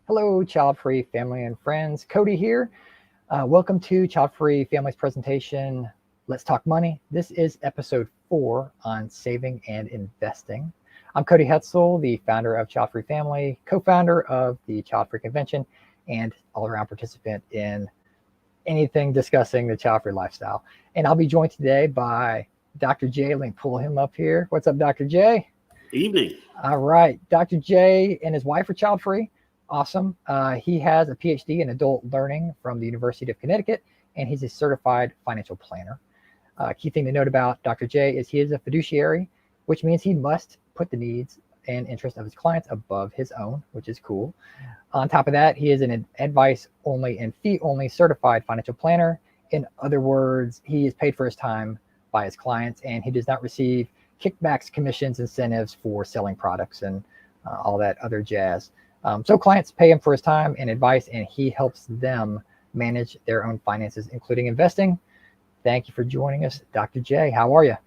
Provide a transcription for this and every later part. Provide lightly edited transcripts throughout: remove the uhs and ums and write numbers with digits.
Hello, Childfree family and friends. Cody here. Welcome to Childfree Family's presentation, Let's Talk Money. This is episode 4 on saving and investing. I'm Cody Hetzel, the founder of Childfree Family, co-founder of the Childfree Convention, and all-around participant in anything discussing the child-free lifestyle. And I'll be joined today by Dr. J. Let me pull him up here. What's up, Dr. J? Evening. All right. Dr. J and his wife are child-free. Awesome. He has a PhD in adult learning from the University of Connecticut, and he's a certified financial planner. Key thing to note about Dr. J is he is a fiduciary, which means he must put the needs and interests of his clients above his own, which is cool. On top of that, he is an advice-only and fee-only certified financial planner. In other words, he is paid for his time by his clients, and he does not receive kickbacks, commissions, incentives for selling products and all that other jazz. So clients pay him for his time and advice, and he helps them manage their own finances, including investing. Thank you for joining us, Dr. J. How are you?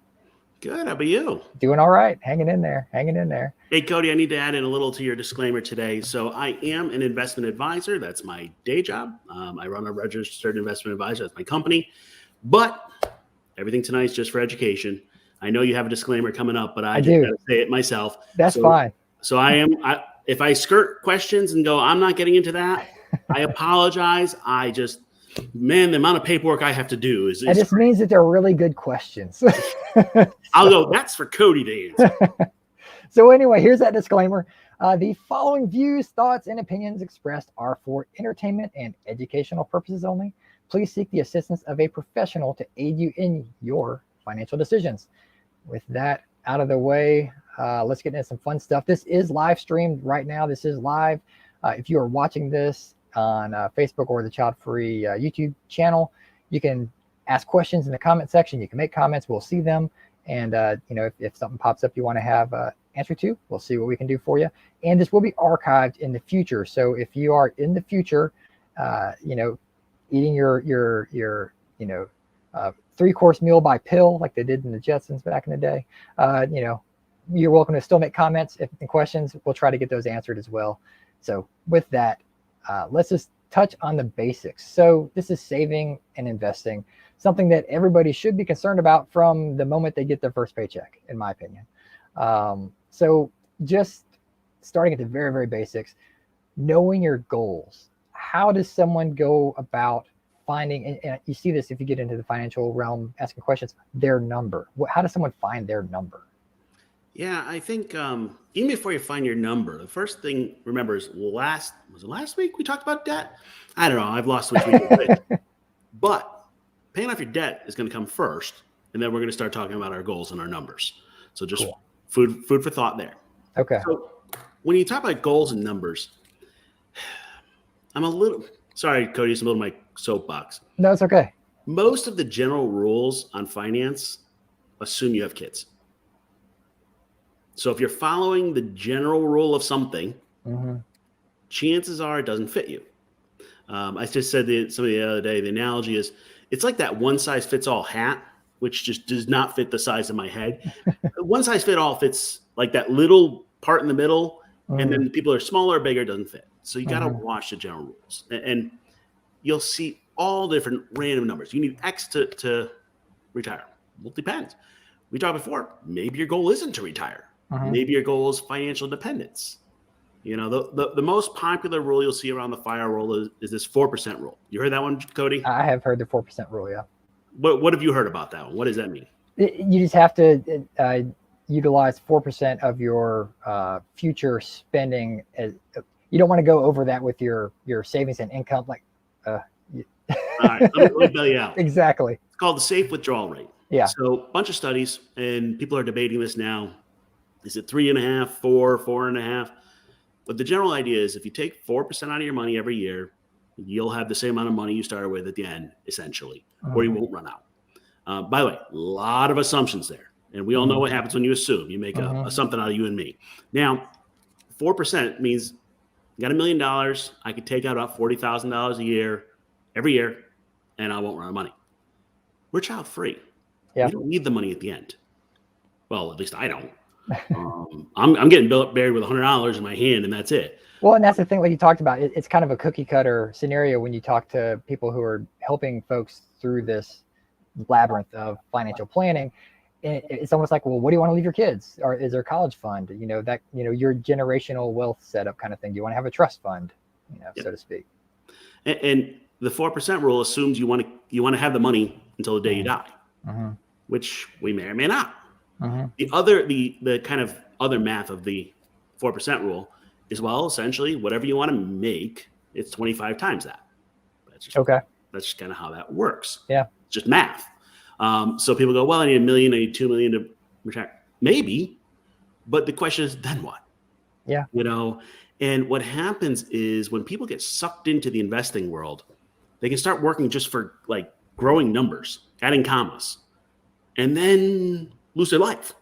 Good. How about you? Doing all right. Hanging in there. Hey, Cody, I need to add in a little to your disclaimer today. So I am an investment advisor. That's my day job. I run a registered investment advisor. That's my company. But everything tonight is just for education. I know you have a disclaimer coming up, but I just got to say it myself. That's fine. So if I skirt questions and go, I'm not getting into that, I apologize. The amount of paperwork I have to do is. It just means that they're really good questions. I'll go, that's for Cody to answer. So anyway, here's that disclaimer. The following views, thoughts, and opinions expressed are for entertainment and educational purposes only. Please seek the assistance of a professional to aid you in your financial decisions. With that out of the way, let's get into some fun stuff. This is live streamed right now. This is live. If you are watching this on Facebook or the Childfree YouTube channel, you can ask questions in the comment section. You can make comments. We'll see them. And, if something pops up you want to have answer to, we'll see what we can do for you. And this will be archived in the future. So if you are in the future, eating your 3-course meal by pill, like they did in the Jetsons back in the day, you're welcome to still make comments and questions. We'll try to get those answered as well. So with that, let's just touch on the basics. So this is saving and investing, something that everybody should be concerned about from the moment they get their first paycheck, in my opinion. So just starting at the very, very basics, knowing your goals. How does someone go about finding, and you see this if you get into the financial realm, asking questions, their number? How does someone find their number? Yeah, I think even before you find your number, the first thing, remember, is was it last week we talked about debt? I don't know. I've lost which week it was. But paying off your debt is going to come first, and then we're going to start talking about our goals and our numbers. So just cool. food for thought there. Okay. So when you talk about goals and numbers, I'm a little sorry, Cody, it's a little my soapbox. No, it's okay. Most of the general rules on finance assume you have kids. So if you're following the general rule of something, chances are it doesn't fit you. I just said to somebody the other day, the analogy is it's like that one-size-fits-all hat, which just does not fit the size of my head. One-size-fit-all fits like that little part in the middle, and then people are smaller or bigger, it doesn't fit. So you got to watch the general rules. And you'll see all different random numbers. You need X to retire. Well, it depends. We talked before, maybe your goal isn't to retire. Maybe your goal is financial independence. The most popular rule you'll see around the fire rule is this 4% rule. You heard that one, Cody? I have heard the 4% rule, yeah. What have you heard about that one? What does that mean? You just have to utilize 4% of your future spending. You don't want to go over that with your savings and income. All right, let me bail you out. Exactly. It's called the safe withdrawal rate. Yeah. So a bunch of studies, and people are debating this now. Is it 3.5, 4, 4.5? But the general idea is if you take 4% out of your money every year, you'll have the same amount of money you started with at the end, essentially, or you won't run out. By the way, a lot of assumptions there. And we all know what happens when you assume. You make a something out of you and me. Now, 4% means you got $1 million. I could take out about $40,000 a year, every year, and I won't run out of money. We're child free. Yeah. We don't need the money at the end. Well, at least I don't. I'm getting buried with $100 in my hand, and that's it. Well, and that's the thing, like you talked about, it's kind of a cookie cutter scenario when you talk to people who are helping folks through this labyrinth of financial planning. It's almost like, well, what do you want to leave your kids? Or is there a college fund? Your generational wealth setup kind of thing. Do you want to have a trust fund, so to speak? And the 4% rule assumes you want to have the money until the day you die, which we may or may not. The kind of other math of the 4% rule is, well, essentially whatever you want to make, it's 25 times that. That's just kind of how that works. Yeah. It's just math. So people go, well, I need $1 million, I need $2 million to retire. Maybe, but the question is, then what? Yeah. And what happens is when people get sucked into the investing world, they can start working just for like growing numbers, adding commas, and then lose their life.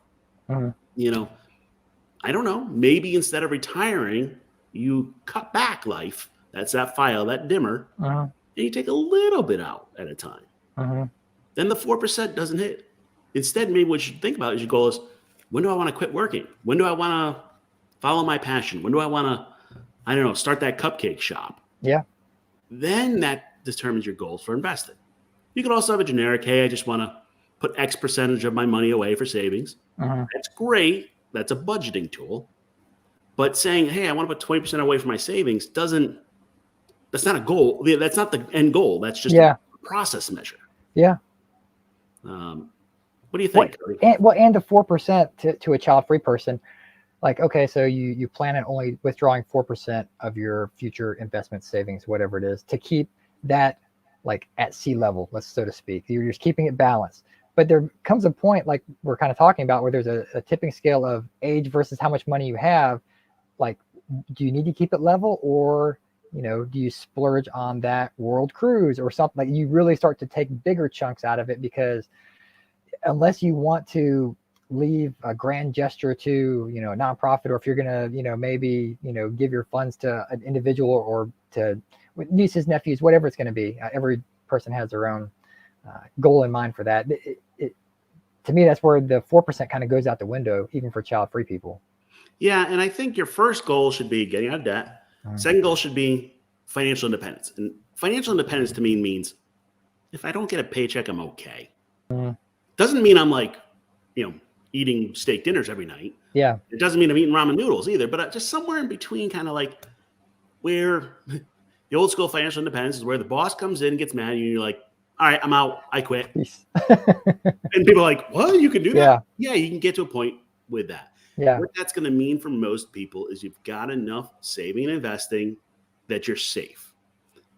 I don't know. Maybe instead of retiring, you cut back life. That's that file, that dimmer, and you take a little bit out at a time. Then the 4% doesn't hit. Instead, maybe what you should think about is your goal is, when do I want to quit working? When do I want to follow my passion? When do I want to, start that cupcake shop? Yeah. Then that determines your goals for investing. You could also have a generic, hey, I just want to put X percentage of my money away for savings. That's great. That's a budgeting tool. But saying, hey, I want to put 20% away for my savings that's not a goal. That's not the end goal. That's just a process measure. Yeah. What do you think? And the 4% to a child-free person, like, okay, so you plan on only withdrawing 4% of your future investment savings, whatever it is, to keep that like at sea level, so to speak. You're just keeping it balanced. But there comes a point, like we're kind of talking about, where there's a tipping scale of age versus how much money you have. Like, do you need to keep it level, or do you splurge on that world cruise or something? Like, you really start to take bigger chunks out of it, because unless you want to leave a grand gesture to a nonprofit, or if you're gonna maybe give your funds to an individual or to nieces, nephews, whatever it's going to be, every person has their own goal in mind for that. To me, that's where the 4% kind of goes out the window, even for child-free people. Yeah, and I think your first goal should be getting out of debt. Second goal should be financial independence. And financial independence to me means, if I don't get a paycheck, I'm okay. Doesn't mean I'm like, eating steak dinners every night. Yeah. It doesn't mean I'm eating ramen noodles either, but just somewhere in between, kind of like where the old school financial independence is, where the boss comes in and gets mad at you, and you're like, all right, I'm out. I quit. And people are like, what? You can do that? Yeah, you can get to a point with that. Yeah. What that's going to mean for most people is you've got enough saving and investing that you're safe.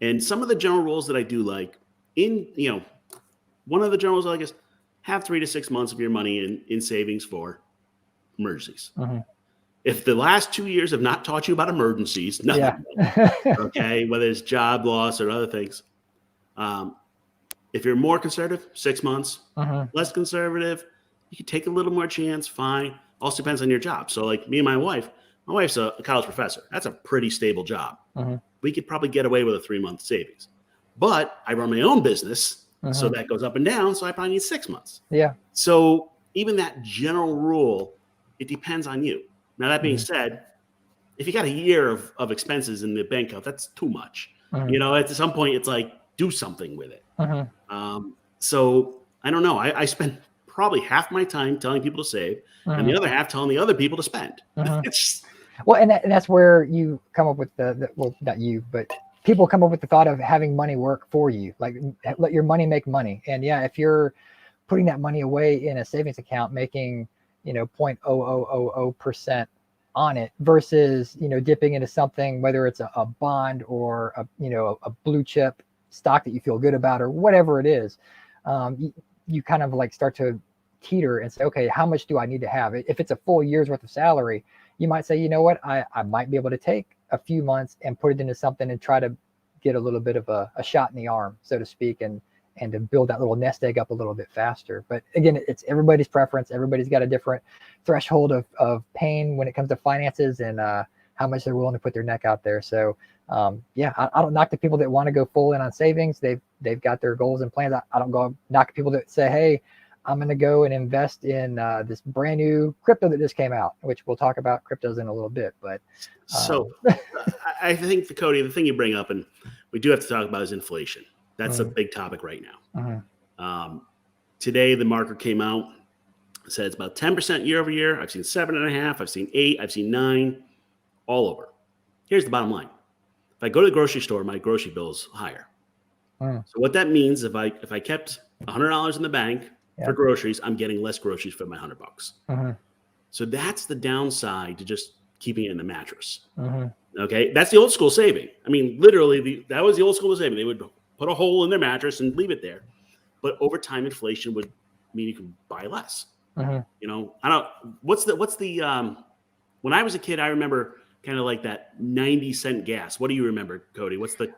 And some of the general rules that I do like, one of the general rules I like is have 3 to 6 months of your money in savings for emergencies. If the last 2 years have not taught you about emergencies, nothing. Okay, whether it's job loss or other things. If you're more conservative, 6 months. Less conservative, you can take a little more chance, fine. Also depends on your job. So like me and my wife's a college professor. That's a pretty stable job. We could probably get away with a 3-month savings. But I run my own business, so that goes up and down, so I probably need 6 months. Yeah. So even that general rule, it depends on you. Now, that being said, if you got a year of expenses in the bank account, that's too much. At some point, it's like, do something with it. So I don't know. I spend probably half my time telling people to save, and the other half telling the other people to spend. Well, and that's where you come up with well, not you, but people come up with the thought of having money work for you, like let your money make money. And yeah, if you're putting that money away in a savings account, making 0.0000% on it versus dipping into something, whether it's a bond or a blue chip stock that you feel good about or whatever it is, you kind of like start to teeter and say, okay, how much do I need to have? If it's a full year's worth of salary, you might say, you know what, I might be able to take a few months and put it into something and try to get a little bit of a shot in the arm, so to speak, and to build that little nest egg up a little bit faster. But again, it's everybody's preference. Everybody's got a different threshold of pain when it comes to finances and how much they're willing to put their neck out there. So yeah, I don't knock the people that want to go full in on savings. They've got their goals and plans. I don't go knock people that say, hey, I'm going to go and invest in this brand new crypto that just came out, which we'll talk about cryptos in a little bit. But so I think, Cody, the thing you bring up, and we do have to talk about, is inflation. That's a big topic right now. Today, the market came out, said it's about 10% year over year. I've seen 7.5%. I've seen 8%. I've seen 9%, all over. Here's the bottom line. If I go to the grocery store, my grocery bill is higher. So what that means, if I kept $100 in the bank for groceries, I'm getting less groceries for my $100. So that's the downside to just keeping it in the mattress. Okay, that's the old school saving. I mean, literally, that was the old school saving. They would put a hole in their mattress and leave it there. But over time, inflation would mean you could buy less. You know, I don't. What's the when I was a kid, I remember kind of like that 90-cent gas. What do you remember, Cody? What's the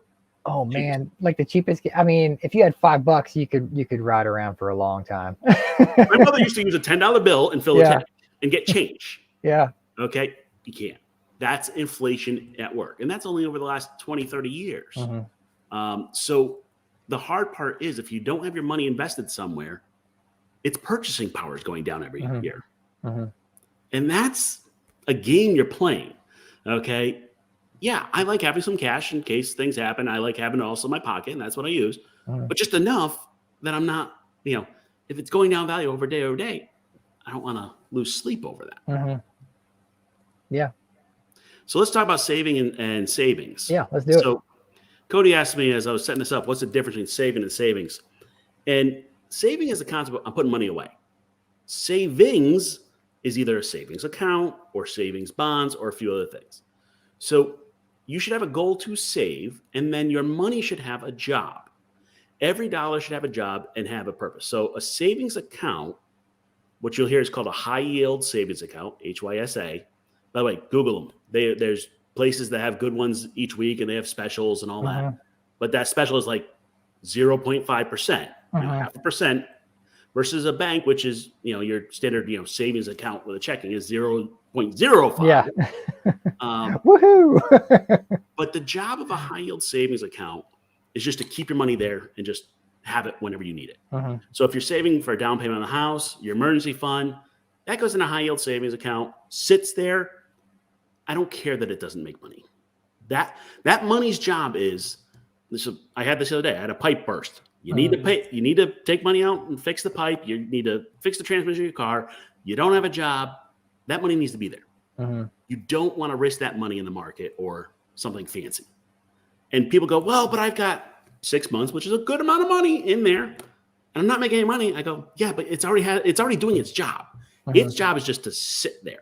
Oh man, like the cheapest. I mean, if you had $5, you could ride around for a long time. My mother used to use a $10 bill and fill the tank and get change. Okay, you can't. That's inflation at work, and that's only over the last 20, 30 years. So the hard part is, if you don't have your money invested somewhere, its purchasing power is going down every year, and that's a game you're playing. Okay. Yeah, I like having some cash in case things happen. I like having it also in my pocket, and that's what I use. But just enough that I'm not, you know, if it's going down value over day, I don't want to lose sleep over that. Yeah. So let's talk about saving and savings. Yeah, let's do it. So Cody asked me as I was setting this up, what's the difference between saving and savings? And saving is the concept of I'm putting money away. Savings is either a savings account or savings bonds or a few other things. So you should have a goal to save, and then your money should have a job. Every dollar should have a job and have a purpose. So a savings account, what you'll hear is called a high yield savings account, HYSA. By the way, Google them. There's places that have good ones each week, and they have specials and all that. But that special is like 0.5%, half a percent, versus a bank, which is, you know, your standard, you know, savings account with a checking is 0.05. Yeah. Woohoo! But the job of a high yield savings account is just to keep your money there and just have it whenever you need it. So if you're saving for a down payment on the house, your emergency fund, that goes in a high yield savings account, sits there. I don't care that it doesn't make money. That money's job is this. I had this the other day. I had a pipe burst. You need to pay. You need to take money out and fix the pipe. You need to fix the transmission of your car. You don't have a job. That money needs to be there. You don't want to risk that money in the market or something fancy. And people go, well, but I've got 6 months, which is a good amount of money in there, and I'm not making any money. I go, yeah, but it's already doing its job. Its job is just to sit there.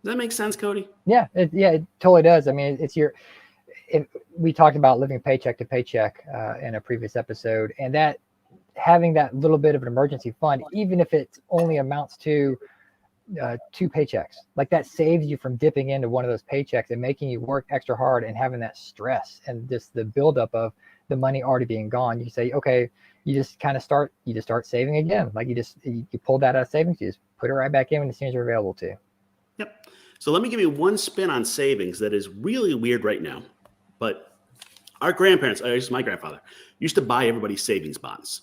Does that make sense, Cody? Yeah, it totally does. I mean, we talked about living paycheck to paycheck in a previous episode, and that having that little bit of an emergency fund, even if it only amounts to 2 paychecks, like that saves you from dipping into one of those paychecks and making you work extra hard and having that stress and just the buildup of the money already being gone. You say, okay, you just start saving again. Like you pull that out of savings, you just put it right back in when as soon as you're available to. Yep. So let me give you one spin on savings that is really weird right now. But our grandparents, at least my grandfather, used to buy everybody savings bonds.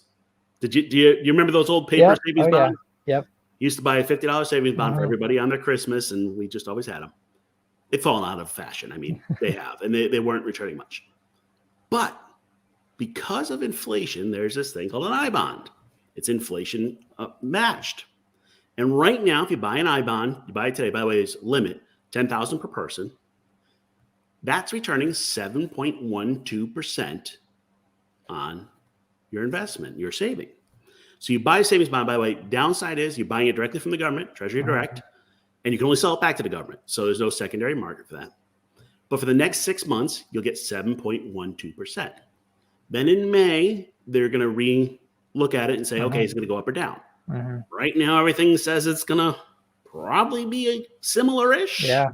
Do you remember those old paper savings bonds? Yep. He used to buy a $50 savings bond for everybody on their Christmas, and we just always had them. They've fallen out of fashion. I mean, they have, and they weren't returning much. But because of inflation, there's this thing called an I bond. It's inflation matched. And right now, if you buy an I bond, you buy it today, by the way, there's limit, $10,000 per person. That's returning 7.12% on your investment, your saving. So you buy a savings bond, by the way, downside is you're buying it directly from the government, Treasury Direct, and you can only sell it back to the government. So there's no secondary market for that. But for the next 6 months, you'll get 7.12%. Then in May, they're going to re-look at it and say, okay, it's going to go up or down. Right now, everything says it's going to probably be a similar-ish. Yeah.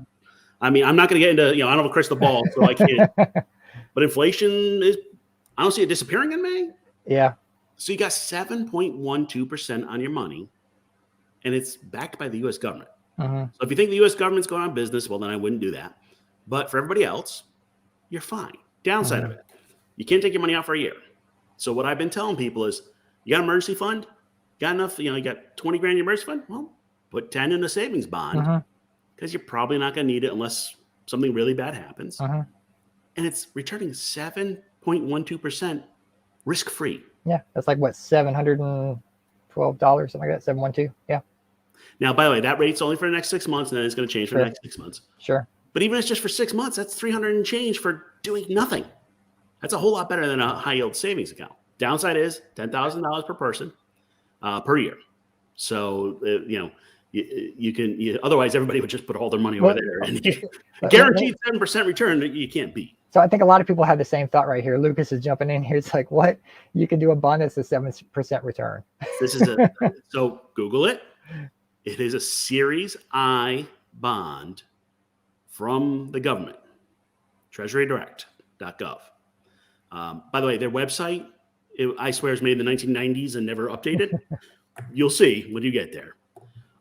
I mean, I'm not going to get into, I don't have a crystal ball, so I can't. But inflation I don't see it disappearing in May. Yeah. So you got 7.12% on your money, and it's backed by the U.S. government. So if you think the U.S. government's going on business, well, then I wouldn't do that. But for everybody else, you're fine. Downside of it, you can't take your money out for a year. So what I've been telling people is, you got an emergency fund, got enough, you got 20 grand in your emergency fund. Well, put 10 in a savings bond because you're probably not going to need it unless something really bad happens. And it's returning 7.12% risk-free. Yeah. That's like what, $712, something like that. 712. Yeah. Now, by the way, that rate's only for the next 6 months, and then it's going to change for the next 6 months. Sure. But even if it's just for 6 months, that's 300 and change for doing nothing. That's a whole lot better than a high yield savings account. Downside is $10,000 per person per year. So, you can, otherwise everybody would just put all their money over there and guaranteed 7% return that you can't beat. So I think a lot of people have the same thought right here. Lucas is jumping in here. It's like, what? You can do a bond that's a 7% return. This is so Google it. It is a Series I bond from the government, treasurydirect.gov. By the way, their website, I swear, is made in the 1990s and never updated. You'll see when you get there.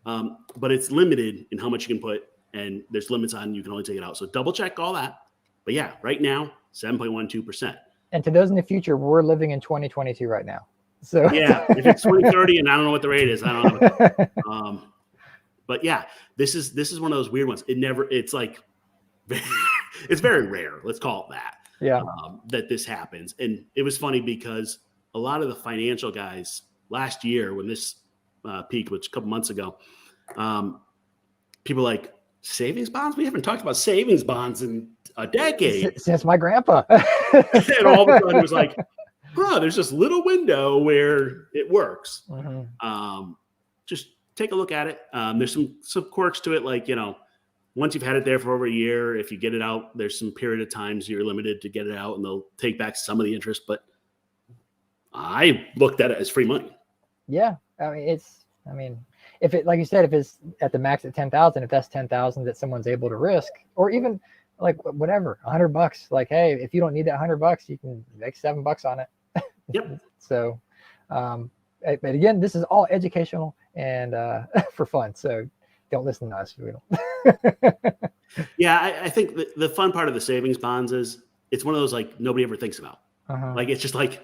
But it's limited in how much you can put, and there's limits on you can only take it out. So double check all that. But yeah, right now, 7.12%. And to those in the future, we're living in 2022 right now. So yeah, if it's 2030 and I don't know what the rate is, I don't know. But yeah, this is one of those weird ones. It's like, it's very rare. Let's call it that. Yeah. That this happens. And it was funny because a lot of the financial guys last year when this peaked, which a couple months ago, people like, savings bonds? We haven't talked about savings bonds in a decade. Since my grandpa. And all of a sudden it was like, there's this little window where it works. Just take a look at it. There's some quirks to it. Like, once you've had it there for over a year, if you get it out, there's some period of times you're limited to get it out and they'll take back some of the interest. But I looked at it as free money. Yeah. If it, like you said, if it's at the max at 10,000, if that's 10,000 that someone's able to risk, or even like whatever, $100, like, hey, if you don't need that $100, you can make $7 on it. Yep. So, but again, this is all educational and for fun. So don't listen to us. We don't. Yeah. I think the fun part of the savings bonds is it's one of those, like, nobody ever thinks about. Like, it's just like,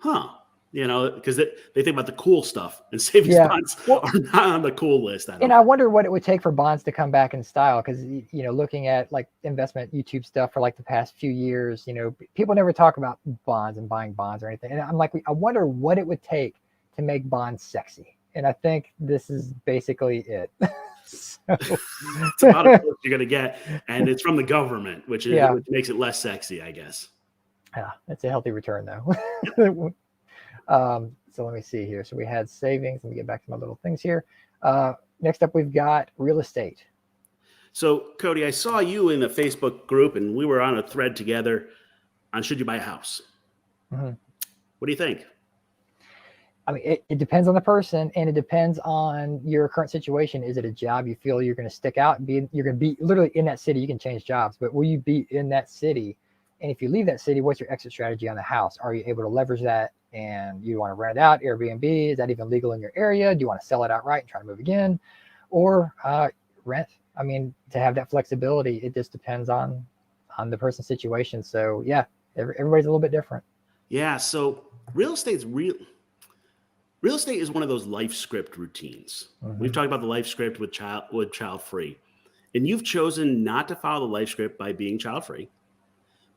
because they think about the cool stuff, and savings bonds are not on the cool list. I wonder what it would take for bonds to come back in style. Because, looking at like investment YouTube stuff for like the past few years, people never talk about bonds and buying bonds or anything. And I'm like, I wonder what it would take to make bonds sexy. And I think this is basically it. It's about as close you're going to get. And it's from the government, which makes it less sexy, I guess. Yeah, it's a healthy return though. So let me see here. So we had savings. Let me get back to my little things here. Next up, we've got real estate. So Cody, I saw you in the Facebook group and we were on a thread together on should you buy a house? What do you think? It depends on the person and it depends on your current situation. Is it a job you feel you're going to stick out and you're going to be literally in that city? You can change jobs, but will you be in that city? And if you leave that city, what's your exit strategy on the house? Are you able to leverage that? And you want to rent it out, Airbnb? Is that even legal in your area? Do you want to sell it outright and try to move again? Or rent? To have that flexibility, it just depends on the person's situation. So yeah, everybody's a little bit different. Yeah. So real estate is one of those life script routines. We've talked about the life script with Childfree, and you've chosen not to follow the life script by being child-free.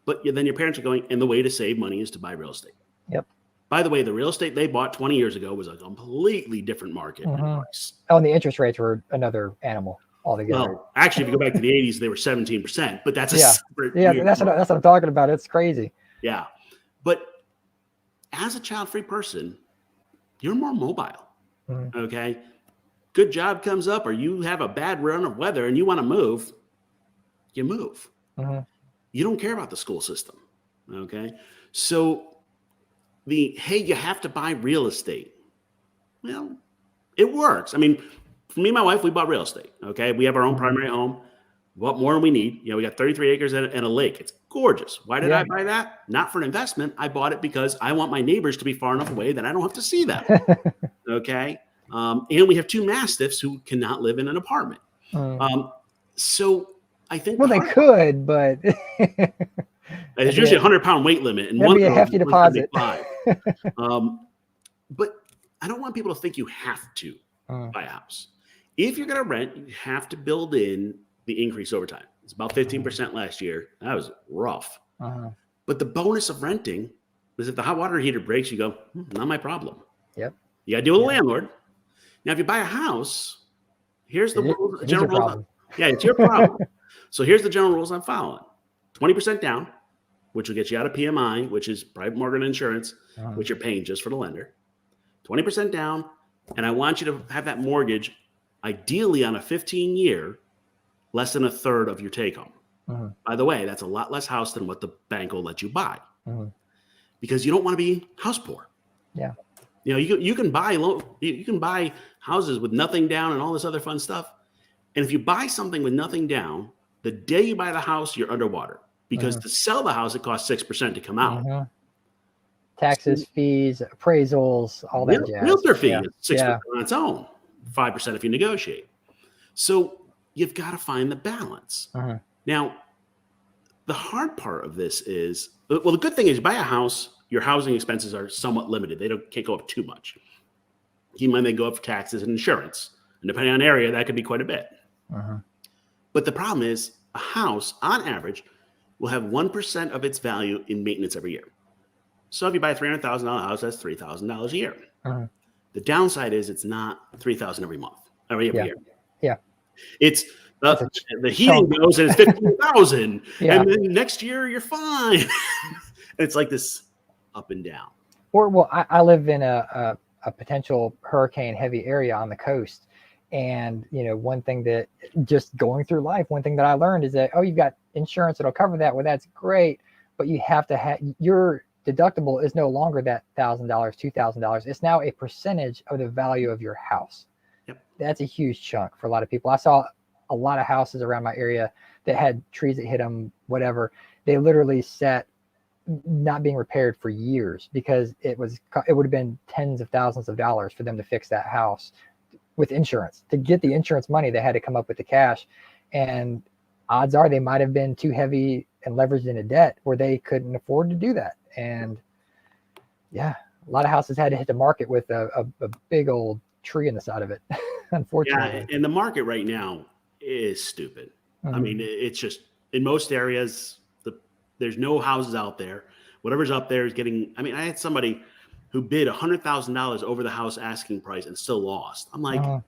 But then your parents are going, and the way to save money is to buy real estate. Yep. By the way, the real estate they bought 20 years ago was a completely different market and price. Oh, and the interest rates were another animal altogether. Well, actually, if you go back to the 80s, they were 17%, but that's a separate. Yeah, that's what I'm talking about. It's crazy. Yeah. But as a child-free person, you're more mobile. Okay. Good job comes up, or you have a bad run of weather and you want to move, you move. You don't care about the school system. Okay. So hey, you have to buy real estate. Well, it works. For me and my wife, we bought real estate. Okay. We have our own primary home. What more do we need? We got 33 acres and a lake. It's gorgeous. Why did I buy that? Not for an investment. I bought it because I want my neighbors to be far enough away that I don't have to see them. Okay. And we have 2 mastiffs who cannot live in an apartment. So I think they could, but there's usually a 100-pound weight limit, and one be a hefty deposit. But I don't want people to think you have to buy a house. If you're going to rent, you have to build in the increase over time. It's about 15% last year. That was rough. But the bonus of renting is if the hot water heater breaks, you go, not my problem. Yep. You got to deal with the landlord. Now, if you buy a house, here's the rules. General rules. Yeah, it's your problem. So here's the general rules I'm following. 20% down, which will get you out of PMI, which is private mortgage insurance, which you're paying just for the lender. 20% down, and I want you to have that mortgage ideally on a 15-year, less than a third of your take home. By the way, that's a lot less house than what the bank will let you buy, because you don't want to be house poor. Yeah, you know, you can buy houses with nothing down and all this other fun stuff, and if you buy something with nothing down, the day you buy the house, you're underwater, because to sell the house, it costs 6% to come out. Taxes, fees, appraisals, all that jazz. Realtor fee is 6% on its own, 5% if you negotiate. So you've got to find the balance. Now, the hard part of this is, well, the good thing is you buy a house, your housing expenses are somewhat limited. They can't go up too much. You might then go up for taxes and insurance. And depending on area, that could be quite a bit. But the problem is a house, on average, will have 1% of its value in maintenance every year. So if you buy a $300,000 house, that's $3,000 a year. The downside is it's not $3,000 every month, every year. Yeah. It's the heating goes and it's $15,000, and then next year you're fine. It's like this up and down. Well, I live in a potential hurricane heavy area on the coast, and you know, one thing that just going through life, one thing that I learned is that you've got insurance that'll cover that. Well, that's great, but you have to have your deductible is no longer that $1,000, $2,000. It's now a percentage of the value of your house. That's a huge chunk for a lot of people. I saw a lot of houses around my area that had trees that hit them, whatever. They literally sat not being repaired for years because it would have been tens of thousands of dollars for them to fix that house with insurance. To get the insurance money, they had to come up with the cash, and odds are they might have been too heavy and leveraged into debt where they couldn't afford to do that. And a lot of houses had to hit the market with a big old tree in the side of it. Unfortunately. Yeah, and the market right now is stupid. I mean, it's just in most areas, there's no houses out there. Whatever's up there is getting. I mean, I had somebody who bid $100,000 over the house asking price and still lost. I'm like,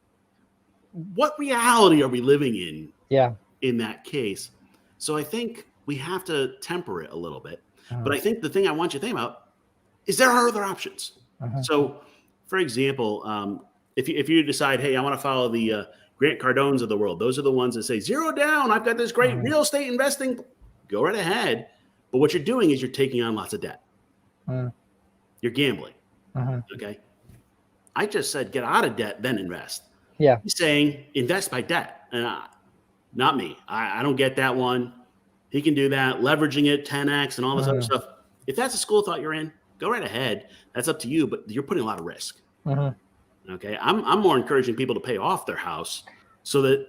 what reality are we living in? In that case, so I think we have to temper it a little bit. But I think the thing I want you to think about is there are other options. So, for example, if you decide, hey, I want to follow the Grant Cardones of the world, those are the ones that say zero down. I've got this great real estate investing. Go right ahead. But what you're doing is you're taking on lots of debt. You're gambling. Okay. I just said get out of debt, then invest. He's saying invest by debt. And not me. I don't get that one. He can do that, leveraging it, 10x and all this other stuff. If that's a school of thought you're in, go right ahead. That's up to you, but you're putting a lot of risk. Okay. I'm more encouraging people to pay off their house so that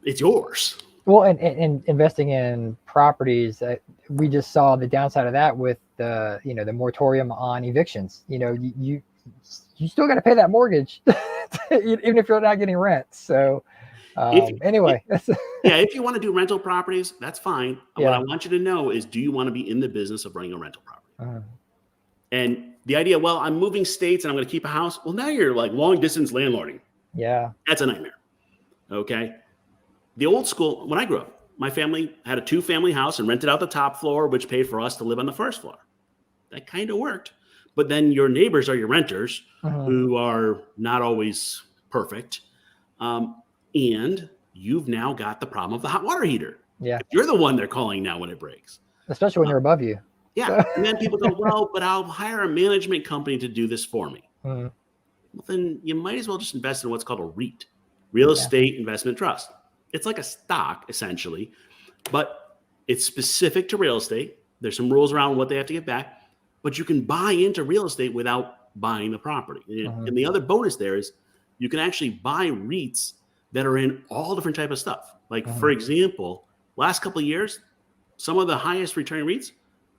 it's yours. Well, and investing in properties, we just saw the downside of that with the moratorium on evictions. You still got to pay that mortgage, even if you're not getting rent. So anyway, if you want to do rental properties, that's fine. What I want you to know is, do you want to be in the business of running a rental property? And the idea, well, I'm moving states and I'm going to keep a house. Well, now you're like long distance landlording. That's a nightmare. Okay. The old school, when I grew up, my family had a 2-family house and rented out the top floor, which paid for us to live on the first floor. That kind of worked. But then your neighbors are your renters who are not always perfect. And you've now got the problem of the hot water heater. You're the one they're calling now when it breaks. Especially when they're above you. And then people go, well, but I'll hire a management company to do this for me. Well, then you might as well just invest in what's called a REIT, Real Estate Investment Trust. It's like a stock, essentially, but it's specific to real estate. There's some rules around what they have to get back, but you can buy into real estate without buying the property. And the other bonus there is you can actually buy REITs that are in all different type of stuff. Like, for example, last couple of years, some of the highest returning REITs,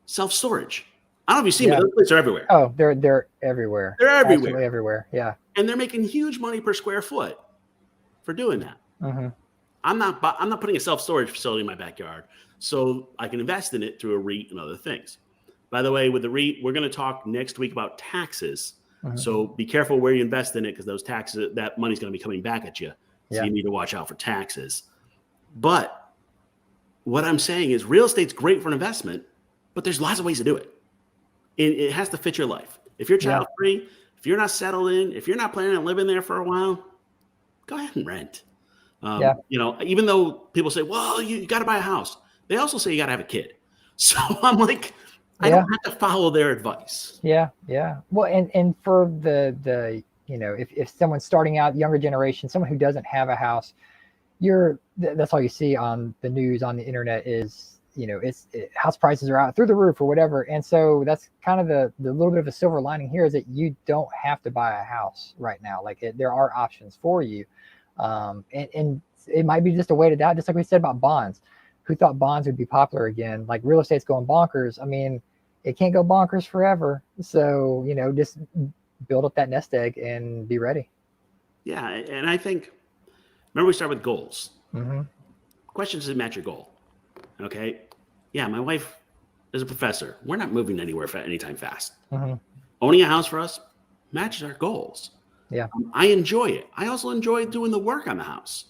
self-storage. I don't know if you've seen, but those places are everywhere. Oh, they're everywhere. They're everywhere. Absolutely everywhere. And they're making huge money per square foot for doing that. I'm not putting a self-storage facility in my backyard, so I can invest in it through a REIT and other things. By the way, with the REIT, we're going to talk next week about taxes. So be careful where you invest in it, because those taxes, that money's going to be coming back at you. So you need to watch out for taxes. But what I'm saying is real estate's great for an investment, but there's lots of ways to do it. It has to fit your life. If you're child free, if you're not settled in, if you're not planning on living there for a while, go ahead and rent. You know, even though people say, well, you got to buy a house, they also say you got to have a kid. So I'm like, I don't have to follow their advice. Yeah. Well, and for the you know, if someone's starting out, younger generation, someone who doesn't have a house, that's all you see on the news, on the internet is, you know, house prices are out through the roof or whatever. And so that's kind of the little bit of a silver lining here, is that you don't have to buy a house right now. Like there are options for you. And it might be just a waited out, just like we said about bonds. Who thought bonds would be popular again? Like real estate's going bonkers. I mean, it can't go bonkers forever. So, you know, just build up that nest egg and be ready. Yeah. And I think, remember we start with goals. Question, does it match your goal? Okay. Yeah. My wife is a professor. We're not moving anywhere anytime fast. Owning a house for us matches our goals. Yeah. I enjoy it. I also enjoy doing the work on the house.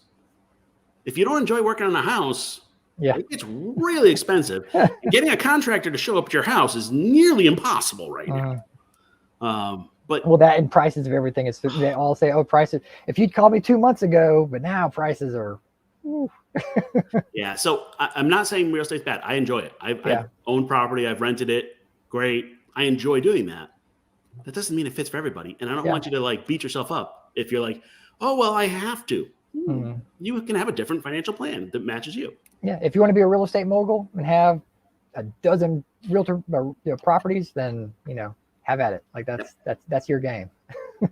If you don't enjoy working on the house, it's really expensive. Getting a contractor to show up at your house is nearly impossible right now. But that and prices of everything, they all say, oh, prices. If you'd called me 2 months ago, but now prices are. Yeah. So I'm not saying real estate's bad. I enjoy it. I've owned property. I've rented it. Great. I enjoy doing that. That doesn't mean it fits for everybody. And I don't want you to like beat yourself up if you're like, oh, well, I have to. You can have a different financial plan that matches you. Yeah. If you want to be a real estate mogul and have a dozen realtor properties, then, you know, have at it. Like that's your game. So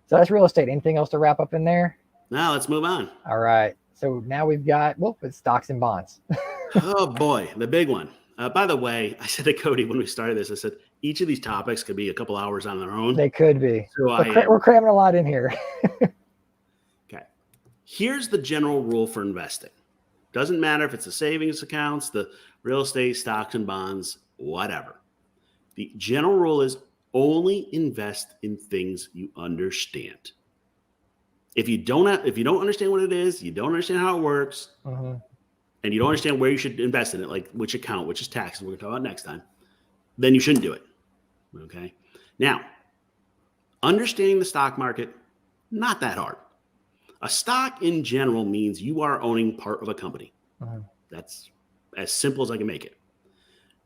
that's real estate. Anything else to wrap up in there? Now let's move on. All right. So now we've got, it's stocks and bonds. Oh boy, the big one. By the way, I said to Cody when we started this, I said, each of these topics could be a couple hours on their own. They could be. So we're cramming a lot in here. Okay. Here's the general rule for investing. Doesn't matter if it's the savings accounts, the real estate, stocks and bonds, whatever. The general rule is only invest in things you understand. If you don't understand what it is, you don't understand how it works, and you don't understand where you should invest in it, like which account, which is taxes, we're going to talk about next time, then you shouldn't do it. Okay. Now, understanding the stock market, not that hard. A stock in general means you are owning part of a company. That's as simple as I can make it.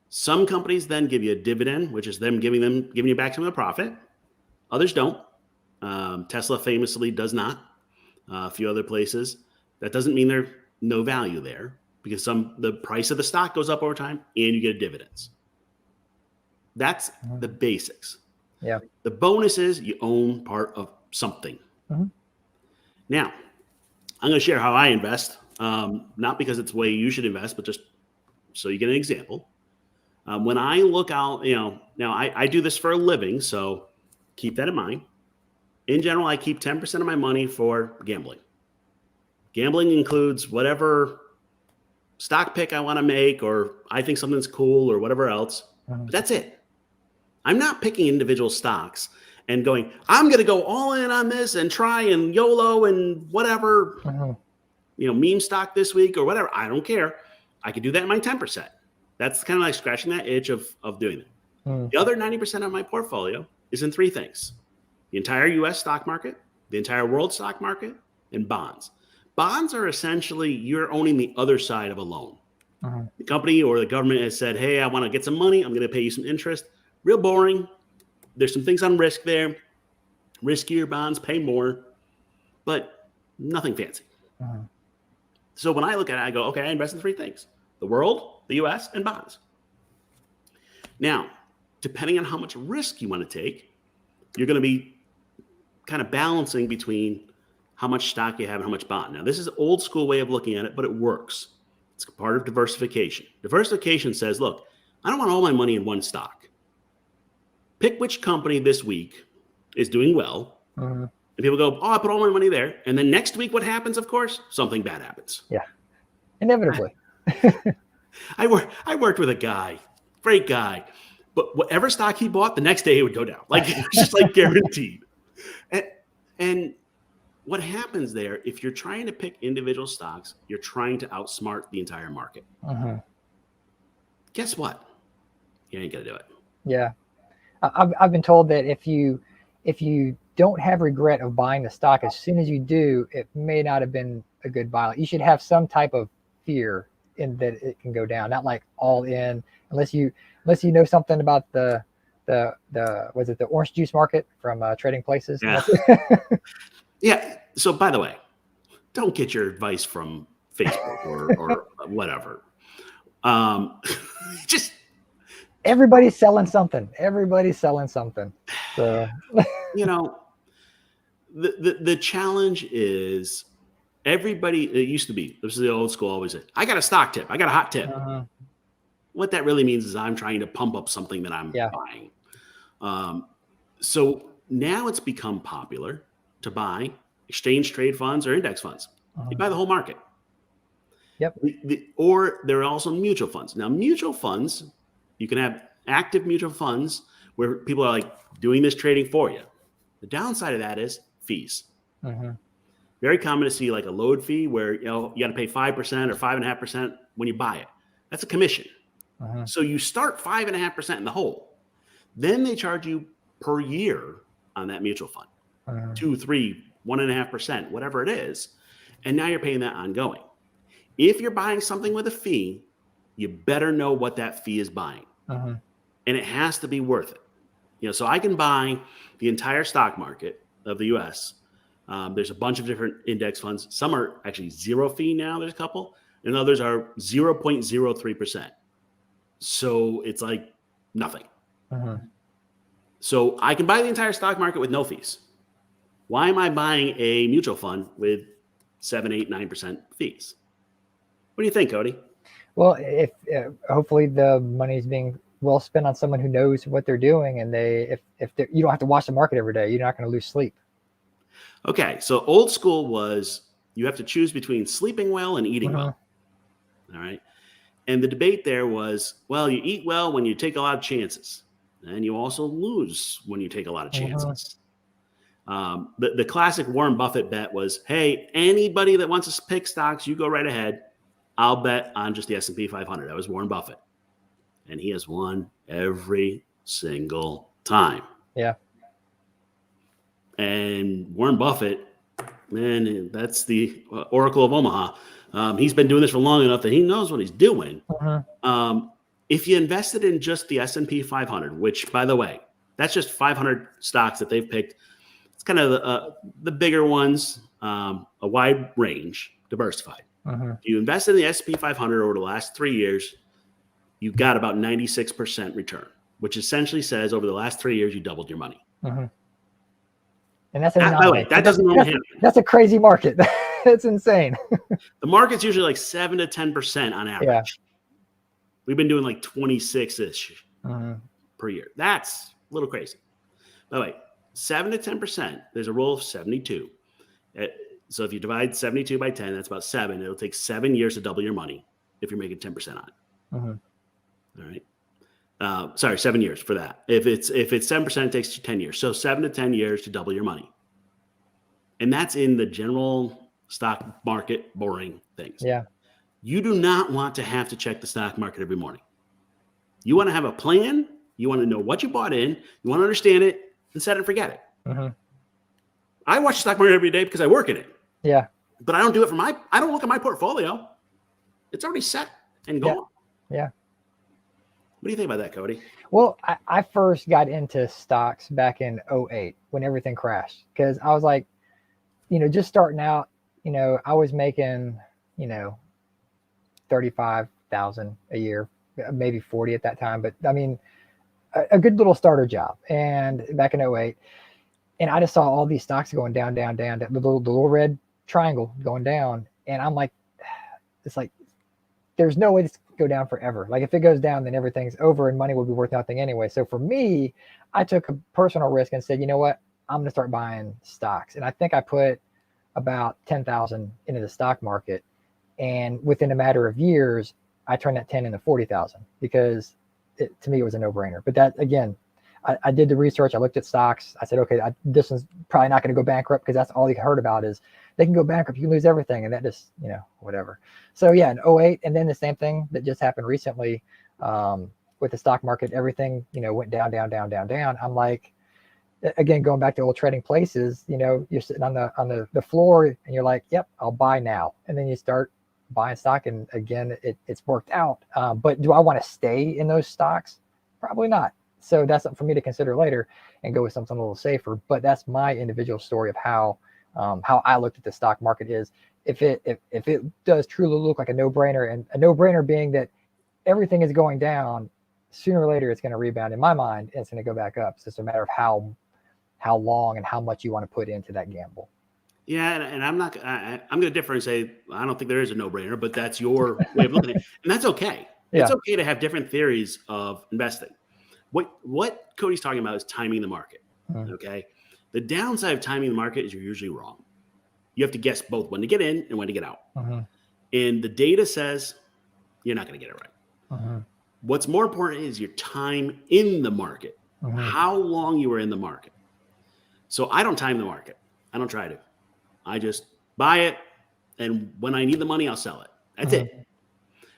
Some companies then give you a dividend, which is them giving you back some of the profit. Others don't. Tesla famously does not. A few other places. That doesn't mean there's no value there, because the price of the stock goes up over time and you get dividends. That's the basics. Yeah. The bonus is you own part of something. Now, I'm going to share how I invest, not because it's the way you should invest, but just so you get an example. When I look out, now I do this for a living, so keep that in mind. In general, I keep 10% of my money for gambling. Gambling includes whatever stock pick I want to make, or I think something's cool, or whatever else. But that's it. I'm not picking individual stocks and going, I'm going to go all in on this and try and YOLO and whatever, meme stock this week or whatever. I don't care. I could do that in my 10%. That's kind of like scratching that itch of doing it. The other 90% of my portfolio is in three things: the entire U.S. stock market, the entire world stock market, and bonds. Bonds are essentially you're owning the other side of a loan. The company or the government has said, hey, I want to get some money. I'm going to pay you some interest. Real boring. There's some things on risk there. Riskier bonds pay more, but nothing fancy. So when I look at it, I go, okay, I invest in three things: the world, the U.S., and bonds. Now, depending on how much risk you want to take, you're going to be kind of balancing between how much stock you have and how much bond. Now, this is an old school way of looking at it, but it works. It's part of diversification. Diversification says, look, I don't want all my money in one stock. Pick which company this week is doing well. Mm-hmm. And people go, oh, I put all my money there. And then next week, what happens, of course? Something bad happens. Yeah, inevitably. I worked with a guy, great guy. But whatever stock he bought, the next day it would go down. Like, it was just like guaranteed. And what happens there, if you're trying to pick individual stocks, you're trying to outsmart the entire market. Mm-hmm. Guess what? You ain't going to do it. Yeah. I've been told that if you don't have regret of buying the stock as soon as you do, it may not have been a good buy. You should have some type of fear in that it can go down, not like all in, unless you know something about the was it the orange juice market from Trading Places? Yeah. Yeah. So by the way, don't get your advice from Facebook or whatever. Just everybody's selling something. So the challenge is everybody. It used to be, this is the old school always say, I got a stock tip, I got a hot tip. What that really means is I'm trying to pump up something that I'm buying. So now it's become popular to buy exchange trade funds or index funds. You buy the whole market. Yep. Or there are also mutual funds. Now, mutual funds, you can have active mutual funds where people are like doing this trading for you. The downside of that is fees. Very common to see like a load fee where you got to pay 5% or 5.5% when you buy it. That's a commission. So you start 5.5% in the hole. Then they charge you per year on that mutual fund, 2, 3, 1.5%, whatever it is. And now you're paying that ongoing. If you're buying something with a fee, you better know what that fee is buying. And it has to be worth it. So I can buy the entire stock market of the US. There's a bunch of different index funds. Some are actually zero fee now. There's a couple, and others are 0.03%. So it's like nothing. So I can buy the entire stock market with no fees. Why am I buying a mutual fund with 7, 8, 9% fees? What do you think, Cody? Well, if hopefully the money is being well spent on someone who knows what they're doing, and if you don't have to watch the market every day, you're not going to lose sleep. Okay, so old school was you have to choose between sleeping well and eating well. All right. And the debate there was, well, you eat well when you take a lot of chances, and you also lose when you take a lot of chances. The classic Warren Buffett bet was, hey, anybody that wants to pick stocks, you go right ahead. I'll bet on just the S&P 500. That was Warren Buffett. And he has won every single time. Yeah. And Warren Buffett, man, that's the Oracle of Omaha. He's been doing this for long enough that he knows what he's doing. If you invested in just the S&P 500, which, by the way, that's just 500 stocks that they've picked. It's kind of the bigger ones, a wide range, diversified. If you invested in the S&P 500 over the last 3 years, you got about 96% return, which essentially says over the last 3 years, you doubled your money. And that's that doesn't normally happen. That's a crazy market. It's insane. The market's usually like 7 to 10% on average. Yeah. We've been doing like 26-ish per year. That's a little crazy. By the way, 7 to 10%, there's a rule of 72. So if you divide 72 by 10, that's about 7. It'll take 7 years to double your money if you're making 10% on it. All right. Sorry, 7 years for that. If it's 7%, it takes you 10 years. So 7 to 10 years to double your money. And that's in the general stock market, boring things. Yeah. You do not want to have to check the stock market every morning. You want to have a plan. You want to know what you bought in. You want to understand it and set it and forget it. I watch the stock market every day because I work in it. Yeah. But I don't do it I don't look at my portfolio. It's already set and gone. Yeah. What do you think about that, Cody? Well, I first got into stocks back in 2008 when everything crashed, because I was like, just starting out, I was making, 35,000 a year, maybe 40 at that time. But I mean, a good little starter job. And back in 2008, and I just saw all these stocks going down, the little red triangle going down. And I'm like, it's like, there's no way this can go down forever. Like if it goes down, then everything's over and money will be worth nothing anyway. So for me, I took a personal risk and said, you know what? I'm going to start buying stocks. And I think I put about 10,000 into the stock market. And within a matter of years, I turned that 10 into 40,000 because to me, it was a no brainer. But that, again, I did the research. I looked at stocks. I said, okay, this one's probably not going to go bankrupt because that's all you heard about is they can go bankrupt. You can lose everything. And that just, whatever. So yeah, in 08, and then the same thing that just happened recently with the stock market, everything, went down, down, down, down, down. I'm like, again, going back to old trading places, you're sitting on the floor and you're like, yep, I'll buy now. And then you start buying stock. And again, it's worked out. But do I want to stay in those stocks? Probably not. So that's something for me to consider later and go with something a little safer. But that's my individual story of how I looked at the stock market is if it does truly look like a no-brainer, and a no-brainer being that everything is going down, sooner or later it's going to rebound. In my mind, it's going to go back up. So it's a matter of how long and how much you want to put into that gamble. Yeah, and I'm going to differ and say I don't think there is a no-brainer, but that's your way of looking at it, and that's okay. Yeah. It's okay to have different theories of investing. What Cody's talking about is timing the market. Okay, the downside of timing the market is you're usually wrong. You have to guess both when to get in and when to get out, and the data says you're not going to get it right. What's more important is your time in the market, how long you were in the market. So I don't time the market. I don't try to. I just buy it, and when I need the money, I'll sell it. That's it.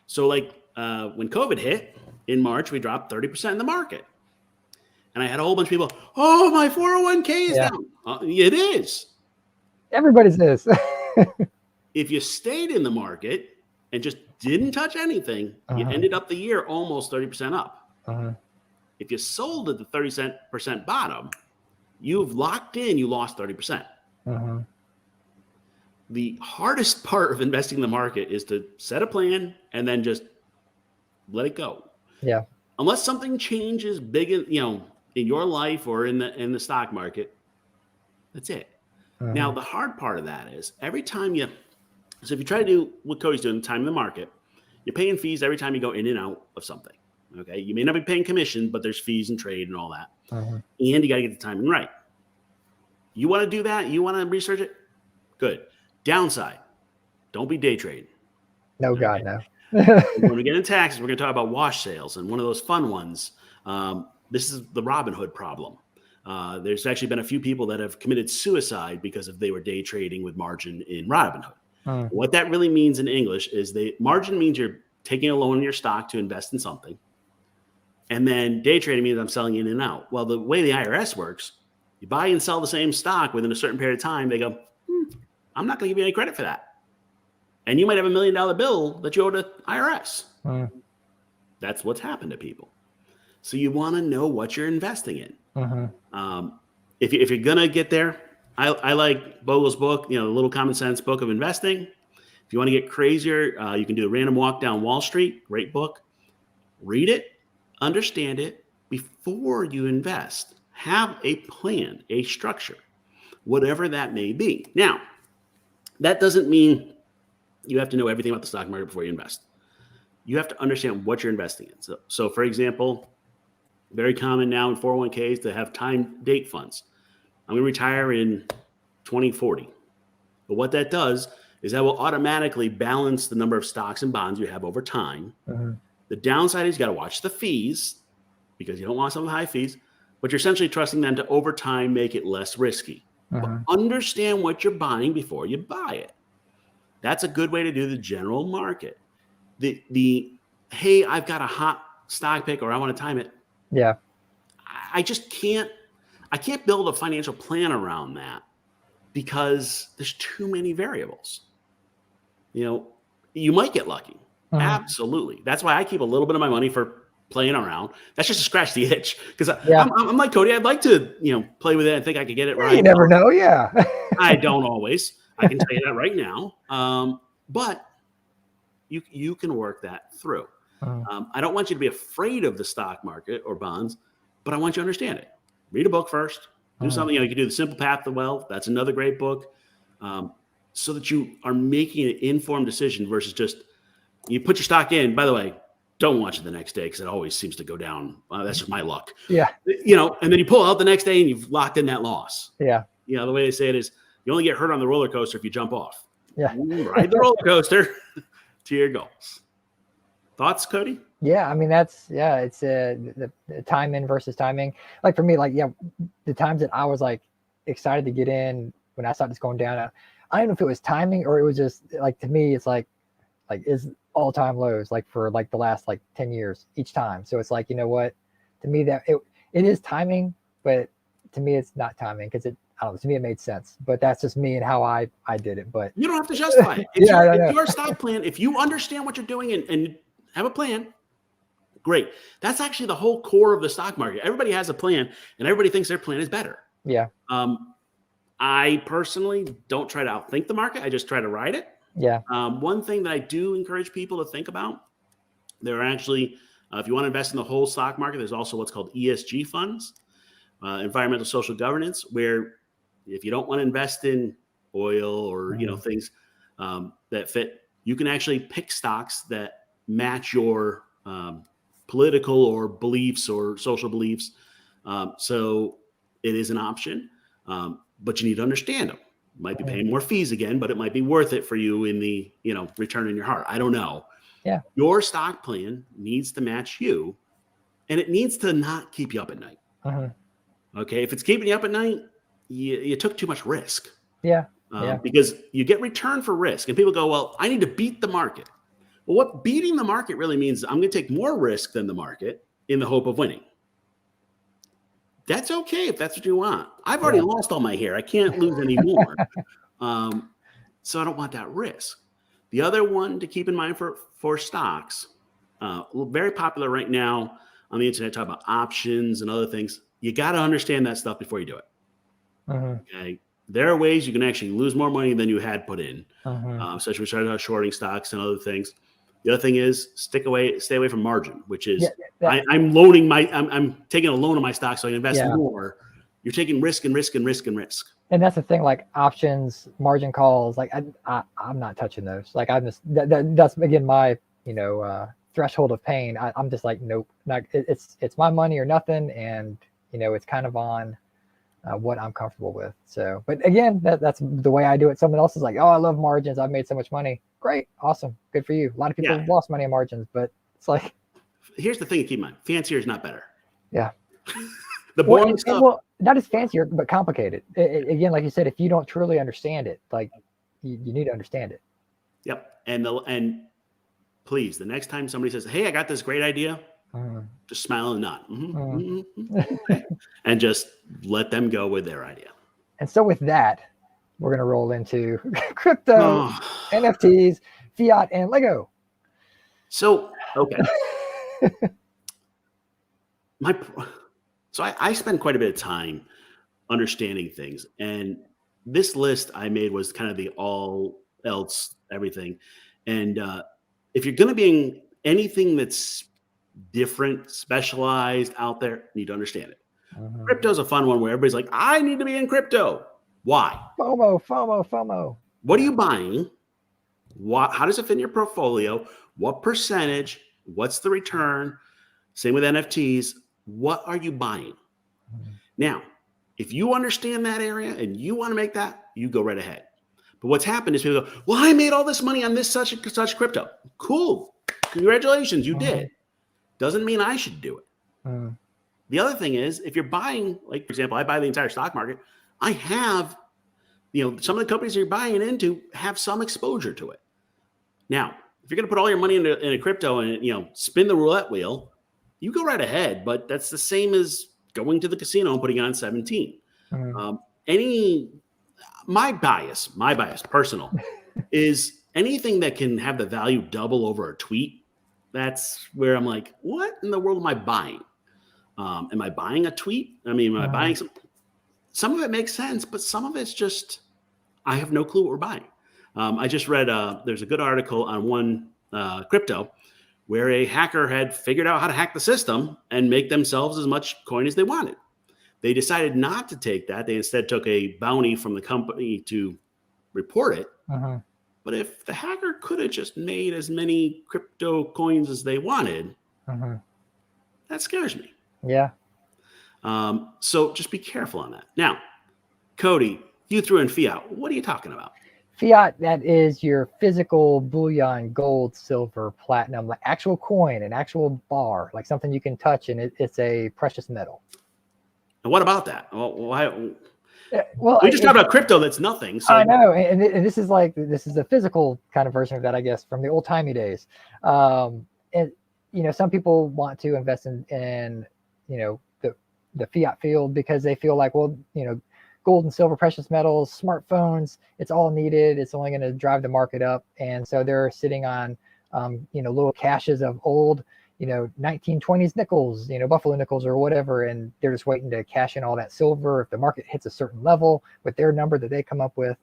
So like when COVID hit in March, we dropped 30% in the market. And I had a whole bunch of people, oh, my 401k is down. It is. Everybody's is. If you stayed in the market and just didn't touch anything, you ended up the year almost 30% up. If you sold at the 30% bottom, you've locked in, you lost 30%. The hardest part of investing in the market is to set a plan and then just let it go. Yeah. Unless something changes big, in your life or in the stock market, that's it. Now, the hard part of that is every time so if you try to do what Cody's doing, time in the market, you're paying fees every time you go in and out of something. Okay. You may not be paying commission, but there's fees and trade and all that. And you got to get the timing right. You want to do that? You want to research it? Good. Downside, don't be day trading. No, okay. God, no. When we get into taxes, we're going to talk about wash sales and one of those fun ones. This is the Robin Hood problem. There's actually been a few people that have committed suicide because they were day trading with margin in Robin Hood. What that really means in English is margin means you're taking a loan in your stock to invest in something. And then day trading means I'm selling in and out. Well, the way the IRS works, you buy and sell the same stock within a certain period of time. They go, I'm not going to give you any credit for that. And you might have $1 million bill that you owe to IRS. That's what's happened to people. So you want to know what you're investing in. If you're going to get there, I like Bogle's book, the Little Common Sense book of investing. If you want to get crazier, you can do a Random Walk Down Wall Street. Great book. Read it, understand it before you invest. Have a plan, a structure, whatever that may be. Now, that doesn't mean you have to know everything about the stock market before you invest. You have to understand what you're investing in. So for example, very common now in 401ks to have time date funds. I'm going to retire in 2040. But what that does is that will automatically balance the number of stocks and bonds you have over time. The downside is you got to watch the fees because you don't want some of the high fees, but you're essentially trusting them to over time make it less risky. But understand what you're buying before you buy it. That's a good way to do the general market. Hey, I've got a hot stock pick or I want to time it. Yeah. I can't build a financial plan around that because there's too many variables. You might get lucky. Absolutely. That's why I keep a little bit of my money for playing around. That's just to scratch the itch. Because I'm like Cody, I'd like to, play with it and think I could get it right. You never know. Yeah. I don't always. I can tell you that right now. But you can work that through. I don't want you to be afraid of the stock market or bonds, but I want you to understand it. Read a book first. Do something. You can do The Simple Path to Wealth. That's another great book. So that you are making an informed decision versus just you put your stock in. By the way, don't watch it the next day because it always seems to go down. That's just my luck. Yeah. And then you pull out the next day and you've locked in that loss. Yeah. The way they say it is you only get hurt on the roller coaster if you jump off. Yeah. Ride the roller coaster to your goals. Thoughts, Cody? Yeah. I mean, it's the time in versus timing. Like for me, the times that I was like excited to get in when I saw this going down, I don't know if it was timing or it was just like, to me, it's like is all-time lows, like for like the last like 10 years each time. So it's like, you know what, to me that it is timing, but to me it's not timing because I don't know, to me it made sense, but that's just me and how I did it. But you don't have to justify it. It's your stock plan. If you understand what you're doing and have a plan, great. That's actually the whole core of the stock market. Everybody has a plan and everybody thinks their plan is better. Yeah. I personally don't try to outthink the market. I just try to ride it. Yeah. One thing that I do encourage people to think about, there are actually, if you want to invest in the whole stock market, there's also what's called ESG funds, environmental social governance, where if you don't want to invest in oil or, things that fit, you can actually pick stocks that match your political or beliefs or social beliefs. So it is an option, but you need to understand them. Might be paying more fees again, but it might be worth it for you in the, return in your heart. I don't know. Yeah. Your stock plan needs to match you, and it needs to not keep you up at night. Okay. If it's keeping you up at night, you took too much risk. Yeah. Because you get return for risk, and people go, well, I need to beat the market. Well, what beating the market really means, I'm going to take more risk than the market in the hope of winning. That's okay if that's what you want. I've already lost all my hair. I can't lose any more. So I don't want that risk. The other one to keep in mind for stocks, very popular right now on the internet, talk about options and other things. You got to understand that stuff before you do it. Okay. There are ways you can actually lose more money than you had put in, especially when we started out shorting stocks and other things. The other thing is stay away from margin, which is I'm taking a loan on my stock so I can invest more. You're taking risk and risk and risk and risk. And that's the thing, like options, margin calls, like I'm not touching those. Like I'm just that's again my threshold of pain. I'm just like, nope, it's my money or nothing, and it's kind of on what I'm comfortable with. So, but again, that's the way I do it. Someone else is like, oh, I love margins. I've made so much money. Great. Awesome. Good for you. A lot of people have lost money on margins, but it's like, here's the thing to keep in mind. Fancier is not better. Yeah. The boring stuff. Well, not as fancier, but complicated. Again, like you said, if you don't truly understand it, like you need to understand it. Yep. And please, the next time somebody says, hey, I got this great idea, just smile and nod. And just let them go with their idea. And so with that, we're going to roll into crypto, NFTs, fiat, and Lego. So, okay. I spend quite a bit of time understanding things. And this list I made was kind of the all else everything. And if you're going to be in anything that's different, specialized out there, you need to understand it. Crypto's a fun one where everybody's like, I need to be in crypto. Why? FOMO. What are you buying? How does it fit in your portfolio? What percentage? What's the return? Same with NFTs. What are you buying? Now, if you understand that area and you want to make that, you go right ahead. But what's happened is people go, well, I made all this money on this such crypto. Cool. Congratulations, you did. Doesn't mean I should do it. The other thing is, if you're buying, like, for example, I buy the entire stock market, I have, some of the companies you're buying into have some exposure to it. Now, if you're going to put all your money in a crypto and, spin the roulette wheel, you go right ahead, but that's the same as going to the casino and putting on 17. My bias, personal, is anything that can have the value double over a tweet. That's where I'm like, what in the world am I buying? Am I buying a tweet? I mean, am I buying some of it makes sense, but some of it's just, I have no clue what we're buying. I just read, there's a good article on one crypto where a hacker had figured out how to hack the system and make themselves as much coin as they wanted. They decided not to take that. They instead took a bounty from the company to report it. But if the hacker could have just made as many crypto coins as they wanted, that scares me. Yeah. So just be careful on that. Now, Cody, you threw in fiat. What are you talking about? Fiat, that is your physical bullion, gold, silver, platinum, like actual coin, an actual bar, like something you can touch, and it's a precious metal. And what about that? Well, well, we just talked about crypto. That's nothing. So I know, and this is a physical kind of version of that, I guess, from the old timey days. And some people want to invest in the fiat field because they feel like, well, gold and silver, precious metals, smartphones, it's all needed. It's only going to drive the market up. And so they're sitting on, little caches of old, 1920s nickels, Buffalo nickels or whatever. And they're just waiting to cash in all that silver if the market hits a certain level with their number that they come up with.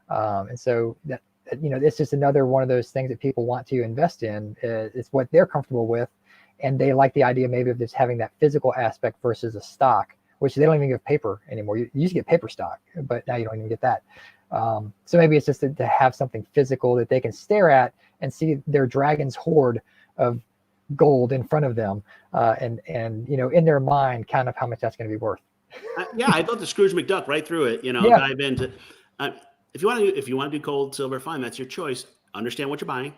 And so that, it's just another one of those things that people want to invest in. It's what they're comfortable with. And they like the idea maybe of just having that physical aspect versus a stock, which they don't even give paper anymore. You used to get paper stock, but now you don't even get that. So maybe it's just to have something physical that they can stare at and see their dragon's hoard of gold in front of them, and in their mind, kind of how much that's going to be worth. I thought the Scrooge McDuck right through it. Dive into. If you want to do gold, silver, fine. That's your choice. Understand what you're buying,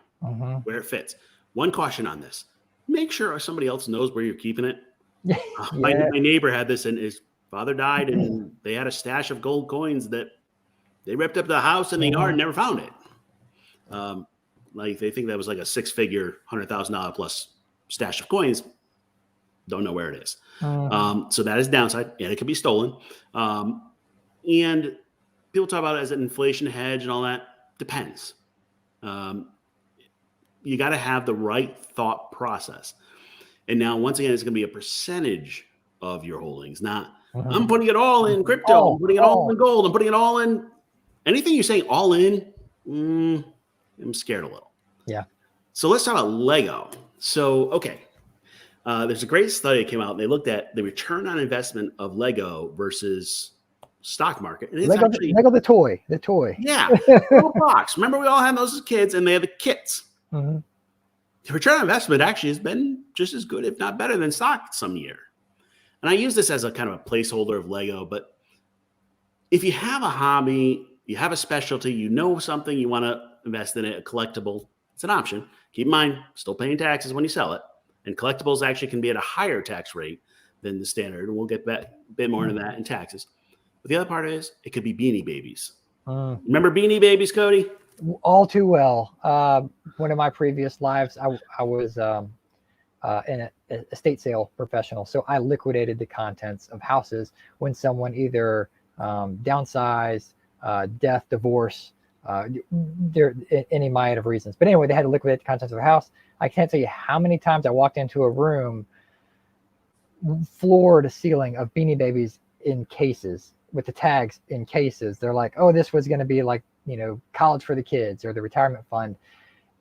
where it fits. One caution on this: make sure somebody else knows where you're keeping it. My neighbor had this, and his father died, and they had a stash of gold coins that they ripped up the house and the yard and never found it. Like they think that was like a six-figure, $100,000 plus stash of coins. Don't know where it is. So that is downside, and it could be stolen. And people talk about it as an inflation hedge and all that. Depends. You got to have the right thought process. And now, once again, it's going to be a percentage of your holdings, not I'm putting it all in crypto, I'm putting it all in gold, I'm putting it all in anything you're saying all in. I'm scared a little. Yeah. So let's talk about Lego. So, okay. There's a great study that came out, and they looked at the return on investment of Lego versus stock market. And it's Lego the toy. Yeah. Little box. Remember, we all had those as kids, and they had the kits. The return on investment actually has been just as good, if not better, than stock some year. And I use this as a kind of a placeholder of Lego. But if you have a hobby, you have a specialty, something you want to invest in it, a collectible, it's an option. Keep in mind, still paying taxes when you sell it. And collectibles actually can be at a higher tax rate than the standard. And we'll get a bit more into that in taxes. But the other part is it could be Beanie Babies. Remember Beanie Babies, Cody? All too well. One of my previous lives, I was an estate sale professional. So I liquidated the contents of houses when someone either downsized, death, divorce, any myriad of reasons. But anyway, they had to liquidate the contents of a house. I can't tell you how many times I walked into a room, floor to ceiling, of Beanie Babies in cases with the tags in cases. They're like, oh, this was going to be like, college for the kids or the retirement fund,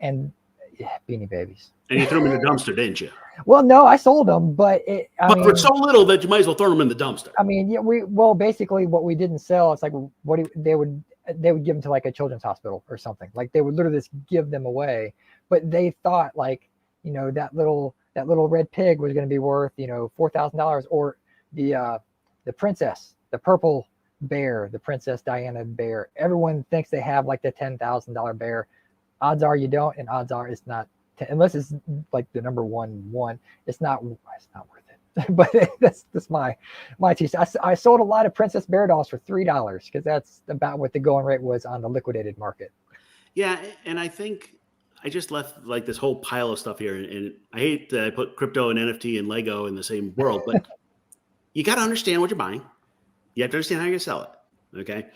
and Beanie Babies. And you threw them in the dumpster, didn't you? Well, no, I sold them, but for so little that you might as well throw them in the dumpster. I mean, basically what we didn't sell, it's like they would give them to like a children's hospital or something. Like they would literally just give them away, but they thought like, that little red pig was going to be worth, $4,000, or the princess, the purple bear, the Princess Diana bear. Everyone thinks they have like the $10,000 bear. Odds are you don't, and odds are it's not, unless it's like the number one. It's not worth it. But that's my tease. I sold a lot of Princess Bear dolls for $3 because that's about what the going rate was on the liquidated market. Yeah, and I think I just left like this whole pile of stuff here, and I hate that I put crypto and NFT and Lego in the same world, but you got to understand what you're buying. You have to understand how you're going to sell it. Okay.